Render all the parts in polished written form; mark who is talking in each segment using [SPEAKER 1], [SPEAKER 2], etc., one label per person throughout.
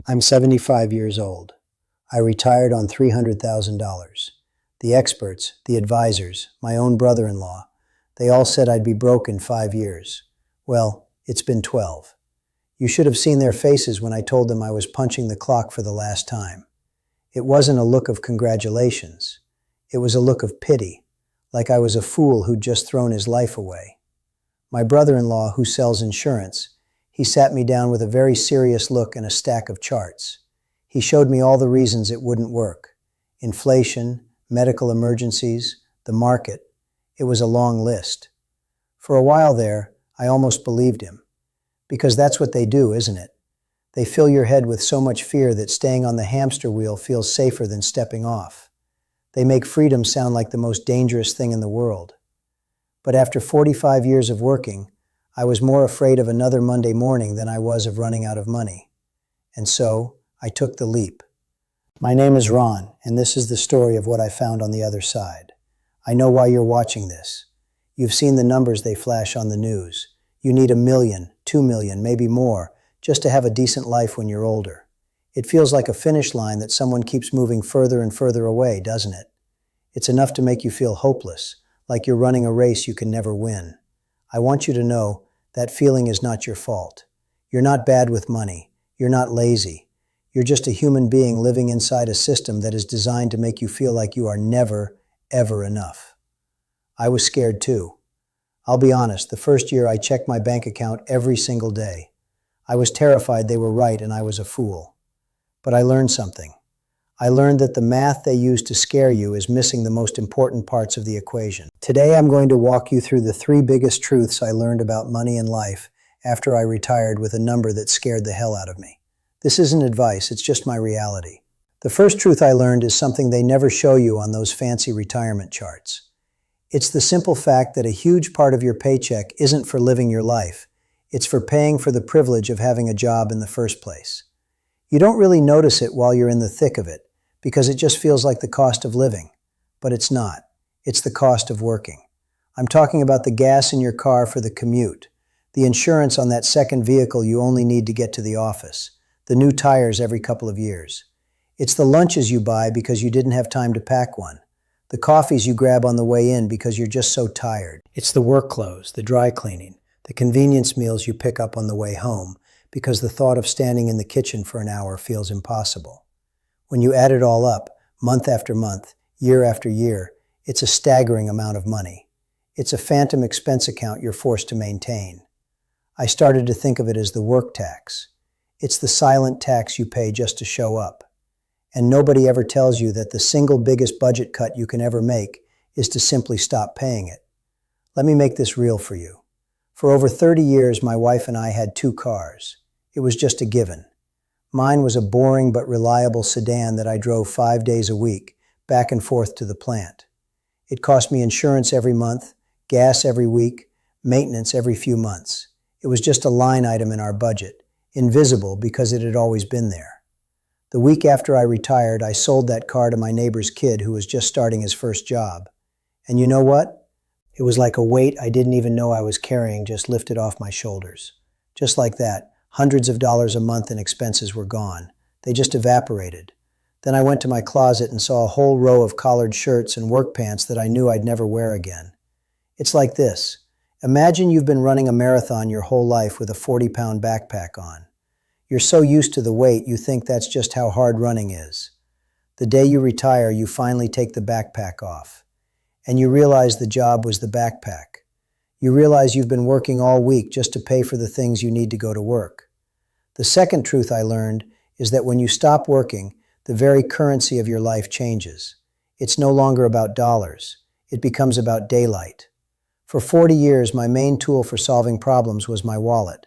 [SPEAKER 1] I'm 75 years old. I retired on $300,000. The experts, the advisors, my own brother-in-law, they all said I'd be broke in 5 years. Well, it's been 12. You should have seen their faces when I told them I was punching the clock for the last time. It wasn't a look of congratulations. It was a look of pity, like I was a fool who'd just thrown his life away. My brother-in-law, who sells insurance, he sat me down with a very serious look and a stack of charts. He showed me all the reasons it wouldn't work. Inflation, medical emergencies, the market. It was a long list. For a while there, I almost believed him. Because that's what they do, isn't it? They fill your head with so much fear that staying on the hamster wheel feels safer than stepping off. They make freedom sound like the most dangerous thing in the world. But after 45 years of working, I was more afraid of another Monday morning than I was of running out of money. And so, I took the leap. My name is Ron, and this is the story of what I found on the other side. I know why you're watching this. You've seen the numbers they flash on the news. You need 1 million, 2 million, maybe more, just to have a decent life when you're older. It feels like a finish line that someone keeps moving further and further away, doesn't it? It's enough to make you feel hopeless, like you're running a race you can never win. I want you to know that feeling is not your fault. You're not bad with money. You're not lazy. You're just a human being living inside a system that is designed to make you feel like you are never, ever enough. I was scared too. I'll be honest, the first year I checked my bank account every single day. I was terrified they were right and I was a fool. But I learned something. I learned that the math they use to scare you is missing the most important parts of the equation. Today I'm going to walk you through the 3 biggest truths I learned about money and life after I retired with a number that scared the hell out of me. This isn't advice, it's just my reality. The first truth I learned is something they never show you on those fancy retirement charts. It's the simple fact that a huge part of your paycheck isn't for living your life. It's for paying for the privilege of having a job in the first place. You don't really notice it while you're in the thick of it, because it just feels like the cost of living. But it's not. It's the cost of working. I'm talking about the gas in your car for the commute, the insurance on that second vehicle you only need to get to the office, the new tires every couple of years. It's the lunches you buy because you didn't have time to pack one, the coffees you grab on the way in because you're just so tired. It's the work clothes, the dry cleaning, the convenience meals you pick up on the way home because the thought of standing in the kitchen for an hour feels impossible. When you add it all up, month after month, year after year, it's a staggering amount of money. It's a phantom expense account you're forced to maintain. I started to think of it as the work tax. It's the silent tax you pay just to show up. And nobody ever tells you that the single biggest budget cut you can ever make is to simply stop paying it. Let me make this real for you. For over 30 years, my wife and I had 2 cars. It was just a given. Mine was a boring but reliable sedan that I drove 5 days a week, back and forth to the plant. It cost me insurance every month, gas every week, maintenance every few months. It was just a line item in our budget, invisible because it had always been there. The week after I retired, I sold that car to my neighbor's kid who was just starting his first job. And you know what? It was like a weight I didn't even know I was carrying just lifted off my shoulders. Just like that, hundreds of dollars a month in expenses were gone. They just evaporated. Then I went to my closet and saw a whole row of collared shirts and work pants that I knew I'd never wear again. It's like this. Imagine you've been running a marathon your whole life with a 40-pound backpack on. You're so used to the weight you think that's just how hard running is. The day you retire, you finally take the backpack off. And you realize the job was the backpack. You realize you've been working all week just to pay for the things you need to go to work. The second truth I learned is that when you stop working, the very currency of your life changes. It's no longer about dollars. It becomes about daylight. For 40 years, my main tool for solving problems was my wallet.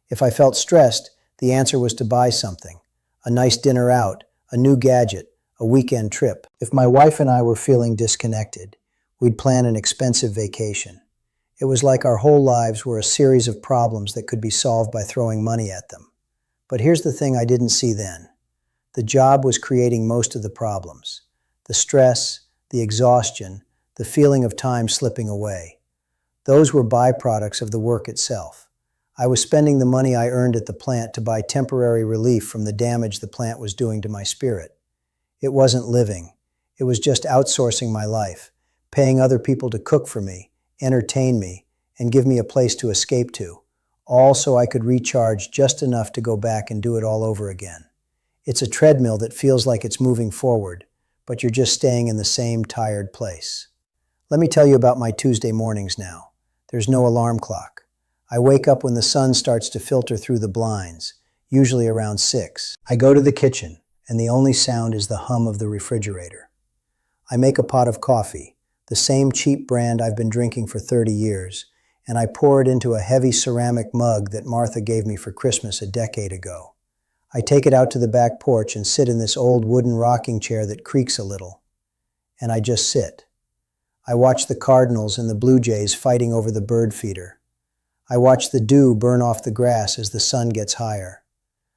[SPEAKER 1] If I felt stressed, the answer was to buy something. A nice dinner out, a new gadget, a weekend trip. If my wife and I were feeling disconnected, we'd plan an expensive vacation. It was like our whole lives were a series of problems that could be solved by throwing money at them. But here's the thing I didn't see then. The job was creating most of the problems. The stress, the exhaustion, the feeling of time slipping away. Those were byproducts of the work itself. I was spending the money I earned at the plant to buy temporary relief from the damage the plant was doing to my spirit. It wasn't living. It was just outsourcing my life, paying other people to cook for me, entertain me, and give me a place to escape to, all so I could recharge just enough to go back and do it all over again. It's a treadmill that feels like it's moving forward, but you're just staying in the same tired place. Let me tell you about my Tuesday mornings now. There's no alarm clock. I wake up when the sun starts to filter through the blinds, usually around 6. I go to the kitchen, and the only sound is the hum of the refrigerator. I make a pot of coffee, the same cheap brand I've been drinking for 30 years, and I pour it into a heavy ceramic mug that Martha gave me for Christmas a decade ago. I take it out to the back porch and sit in this old wooden rocking chair that creaks a little. And I just sit. I watch the cardinals and the blue jays fighting over the bird feeder. I watch the dew burn off the grass as the sun gets higher.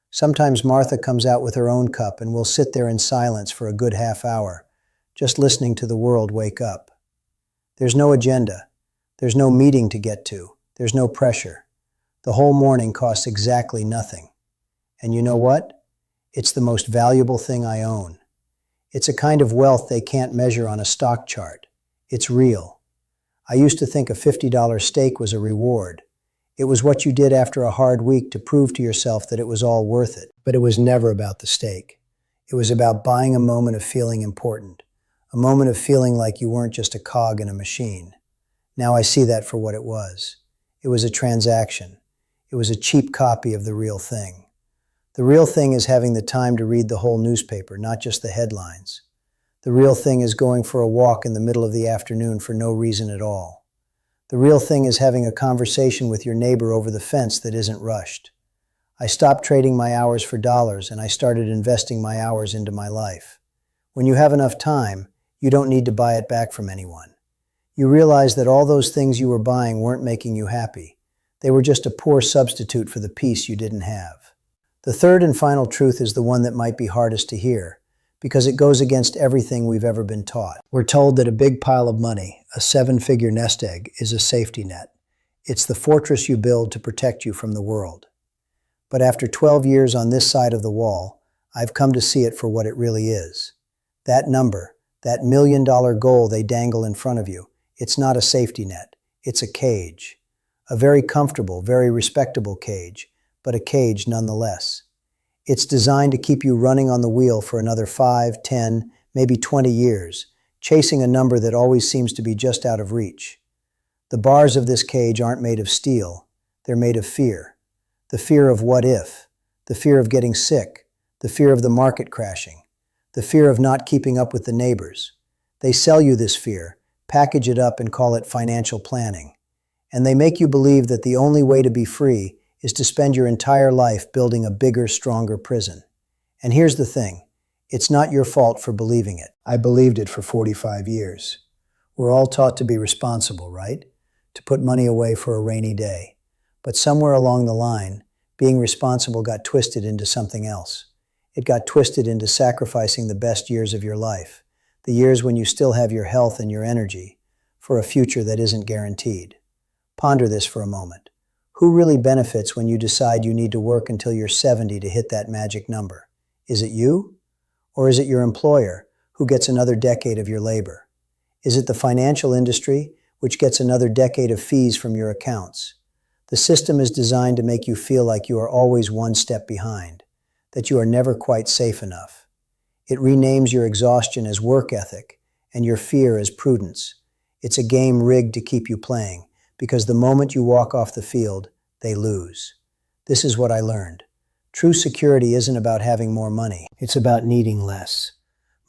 [SPEAKER 1] Sometimes Martha comes out with her own cup and we'll sit there in silence for a good half hour, just listening to the world wake up. There's no agenda. There's no meeting to get to. There's no pressure. The whole morning costs exactly nothing. And you know what? It's the most valuable thing I own. It's a kind of wealth they can't measure on a stock chart. It's real. I used to think a $50 steak was a reward. It was what you did after a hard week to prove to yourself that it was all worth it. But it was never about the steak. It was about buying a moment of feeling important, a moment of feeling like you weren't just a cog in a machine. Now I see that for what it was. It was a transaction. It was a cheap copy of the real thing. The real thing is having the time to read the whole newspaper, not just the headlines. The real thing is going for a walk in the middle of the afternoon for no reason at all. The real thing is having a conversation with your neighbor over the fence that isn't rushed. I stopped trading my hours for dollars and I started investing my hours into my life. When you have enough time, you don't need to buy it back from anyone. You realize that all those things you were buying weren't making you happy. They were just a poor substitute for the peace you didn't have. The third and final truth is the one that might be hardest to hear, because it goes against everything we've ever been taught. We're told that a big pile of money, a 7-figure nest egg, is a safety net. It's the fortress you build to protect you from the world. But after 12 years on this side of the wall, I've come to see it for what it really is. That number, that $1 million goal they dangle in front of you, it's not a safety net. It's a cage. A very comfortable, very respectable cage, but a cage nonetheless. It's designed to keep you running on the wheel for another 5, 10, maybe 20 years, chasing a number that always seems to be just out of reach. The bars of this cage aren't made of steel. They're made of fear. The fear of what if, the fear of getting sick, the fear of the market crashing, the fear of not keeping up with the neighbors. They sell you this fear, package it up and call it financial planning. And they make you believe that the only way to be free is to spend your entire life building a bigger, stronger prison. And here's the thing. It's not your fault for believing it. I believed it for 45 years. We're all taught to be responsible, right? To put money away for a rainy day. But somewhere along the line, being responsible got twisted into something else. It got twisted into sacrificing the best years of your life, the years when you still have your health and your energy, for a future that isn't guaranteed. Ponder this for a moment. Who really benefits when you decide you need to work until you're 70 to hit that magic number? Is it you? Or is it your employer, who gets another decade of your labor? Is it the financial industry, which gets another decade of fees from your accounts? The system is designed to make you feel like you are always one step behind, that you are never quite safe enough. It renames your exhaustion as work ethic and your fear as prudence. It's a game rigged to keep you playing, because the moment you walk off the field, they lose. This is what I learned. True security isn't about having more money. It's about needing less.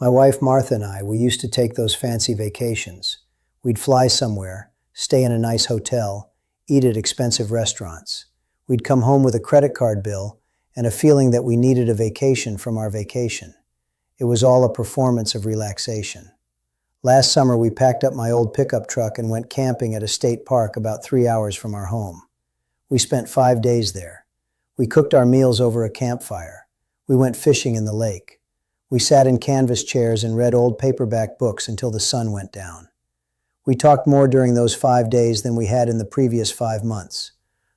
[SPEAKER 1] My wife Martha and I, we used to take those fancy vacations. We'd fly somewhere, stay in a nice hotel, eat at expensive restaurants. We'd come home with a credit card bill and a feeling that we needed a vacation from our vacation. It was all a performance of relaxation. Last summer, we packed up my old pickup truck and went camping at a state park about 3 hours from our home. We spent 5 days there. We cooked our meals over a campfire. We went fishing in the lake. We sat in canvas chairs and read old paperback books until the sun went down. We talked more during those 5 days than we had in the previous 5 months.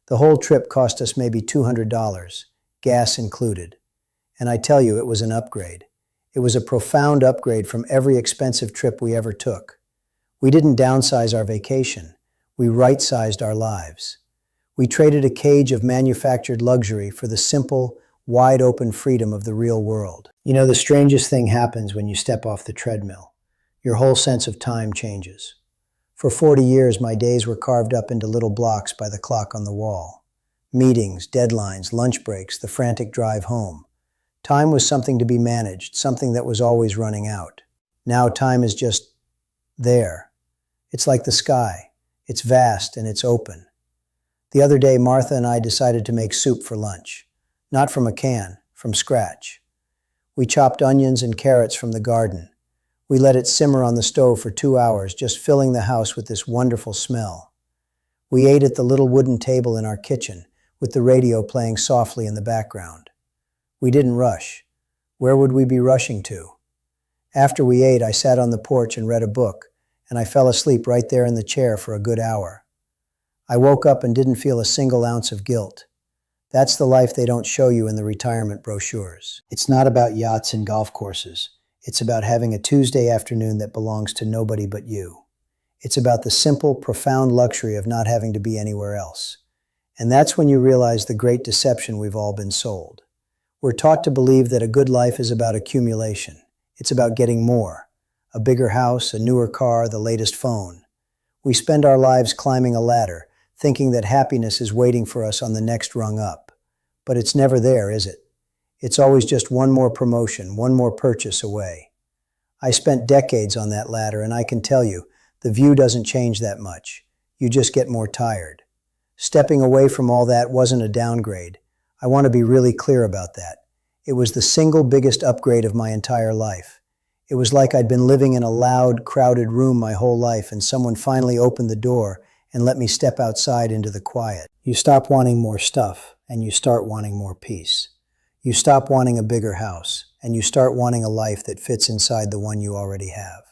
[SPEAKER 1] The whole trip cost us maybe $200, gas included. And I tell you, it was an upgrade. It was a profound upgrade from every expensive trip we ever took. We didn't downsize our vacation. We right-sized our lives. We traded a cage of manufactured luxury for the simple, wide-open freedom of the real world. You know, the strangest thing happens when you step off the treadmill. Your whole sense of time changes. For 40 years, my days were carved up into little blocks by the clock on the wall. Meetings, deadlines, lunch breaks, the frantic drive home. Time was something to be managed, something that was always running out. Now time is just there. It's like the sky. It's vast and it's open. The other day, Martha and I decided to make soup for lunch. Not from a can, from scratch. We chopped onions and carrots from the garden. We let it simmer on the stove for 2 hours, just filling the house with this wonderful smell. We ate at the little wooden table in our kitchen, with the radio playing softly in the background. We didn't rush. Where would we be rushing to? After we ate, I sat on the porch and read a book, and I fell asleep right there in the chair for a good hour. I woke up and didn't feel a single ounce of guilt. That's the life they don't show you in the retirement brochures. It's not about yachts and golf courses. It's about having a Tuesday afternoon that belongs to nobody but you. It's about the simple, profound luxury of not having to be anywhere else. And that's when you realize the great deception we've all been sold. We're taught to believe that a good life is about accumulation. It's about getting more. A bigger house, a newer car, the latest phone. We spend our lives climbing a ladder, thinking that happiness is waiting for us on the next rung up. But it's never there, is it? It's always just one more promotion, one more purchase away. I spent decades on that ladder, and I can tell you, the view doesn't change that much. You just get more tired. Stepping away from all that wasn't a downgrade. I want to be really clear about that. It was the single biggest upgrade of my entire life. It was like I'd been living in a loud, crowded room my whole life, and someone finally opened the door and let me step outside into the quiet. You stop wanting more stuff, and you start wanting more peace. You stop wanting a bigger house, and you start wanting a life that fits inside the one you already have.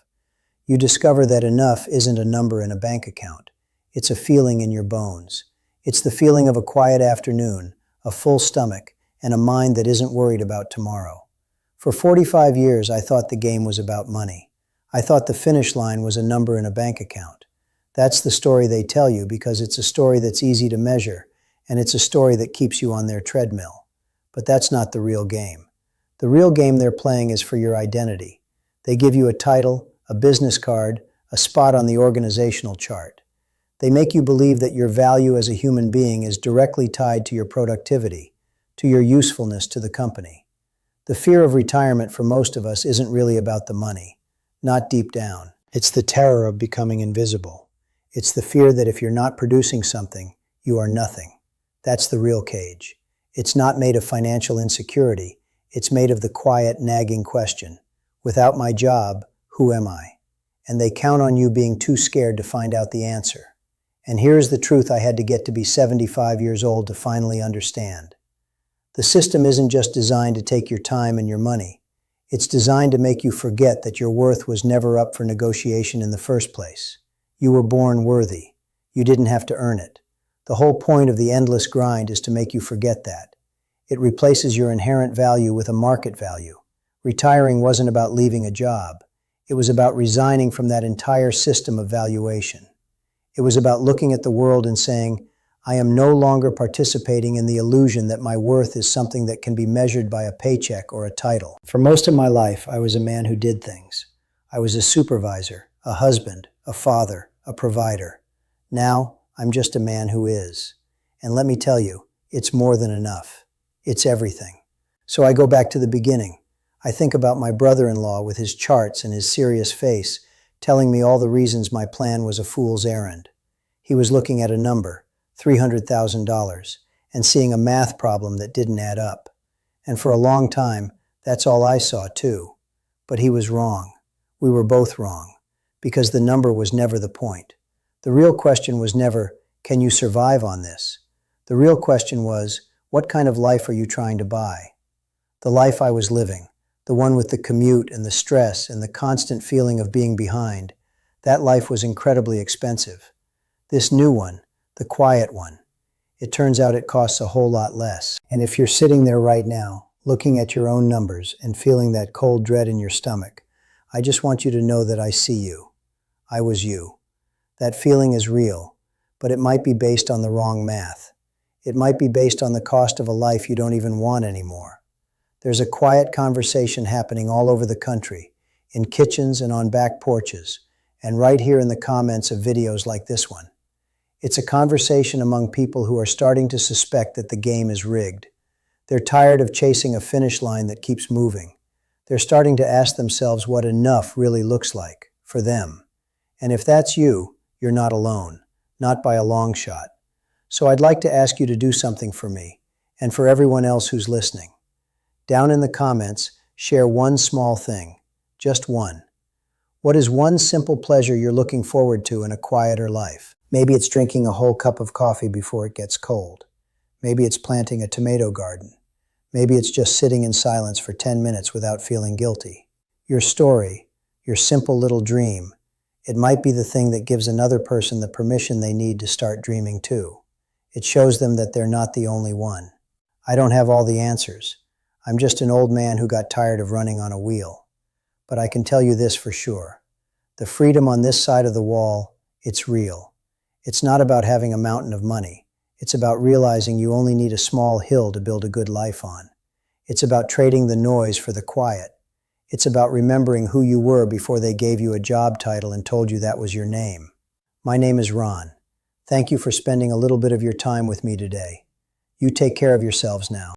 [SPEAKER 1] You discover that enough isn't a number in a bank account. It's a feeling in your bones. It's the feeling of a quiet afternoon, a full stomach, and a mind that isn't worried about tomorrow. For 45 years, I thought the game was about money. I thought the finish line was a number in a bank account. That's the story they tell you because it's a story that's easy to measure, and it's a story that keeps you on their treadmill. But that's not the real game. The real game they're playing is for your identity. They give you a title, a business card, a spot on the organizational chart. They make you believe that your value as a human being is directly tied to your productivity, to your usefulness to the company. The fear of retirement for most of us isn't really about the money, not deep down. It's the terror of becoming invisible. It's the fear that if you're not producing something, you are nothing. That's the real cage. It's not made of financial insecurity. It's made of the quiet, nagging question, without my job, who am I? And they count on you being too scared to find out the answer. And here's the truth I had to get to be 75 years old to finally understand. The system isn't just designed to take your time and your money. It's designed to make you forget that your worth was never up for negotiation in the first place. You were born worthy. You didn't have to earn it. The whole point of the endless grind is to make you forget that. It replaces your inherent value with a market value. Retiring wasn't about leaving a job. It was about resigning from that entire system of valuation. It was about looking at the world and saying, I am no longer participating in the illusion that my worth is something that can be measured by a paycheck or a title. For most of my life, I was a man who did things. I was a supervisor, a husband, a father, a provider. Now, I'm just a man who is. And let me tell you, it's more than enough. It's everything. So I go back to the beginning. I think about my brother-in-law with his charts and his serious face, telling me all the reasons my plan was a fool's errand. He was looking at a number, $300,000, and seeing a math problem that didn't add up. And for a long time, that's all I saw too. But he was wrong. We were both wrong, because the number was never the point. The real question was never, can you survive on this? The real question was, what kind of life are you trying to buy? The life I was living, the one with the commute and the stress and the constant feeling of being behind, that life was incredibly expensive. This new one, the quiet one, It turns out it costs a whole lot less. And if you're sitting there right now, looking at your own numbers and feeling that cold dread in your stomach, I just want you to know that I see you. I was you. That feeling is real, but it might be based on the wrong math. It might be based on the cost of a life you don't even want anymore. There's a quiet conversation happening all over the country, in kitchens and on back porches, and right here in the comments of videos like this one. It's a conversation among people who are starting to suspect that the game is rigged. They're tired of chasing a finish line that keeps moving. They're starting to ask themselves what enough really looks like for them. And if that's you, you're not alone, not by a long shot. So I'd like to ask you to do something for me, and for everyone else who's listening. Down in the comments, share one small thing, just one. What is one simple pleasure you're looking forward to in a quieter life? Maybe it's drinking a whole cup of coffee before it gets cold. Maybe it's planting a tomato garden. Maybe it's just sitting in silence for 10 minutes without feeling guilty. Your story, your simple little dream, it might be the thing that gives another person the permission they need to start dreaming too. It shows them that they're not the only one. I don't have all the answers. I'm just an old man who got tired of running on a wheel. But I can tell you this for sure. The freedom on this side of the wall, it's real. It's not about having a mountain of money. It's about realizing you only need a small hill to build a good life on. It's about trading the noise for the quiet. It's about remembering who you were before they gave you a job title and told you that was your name. My name is Ron. Thank you for spending a little bit of your time with me today. You take care of yourselves now.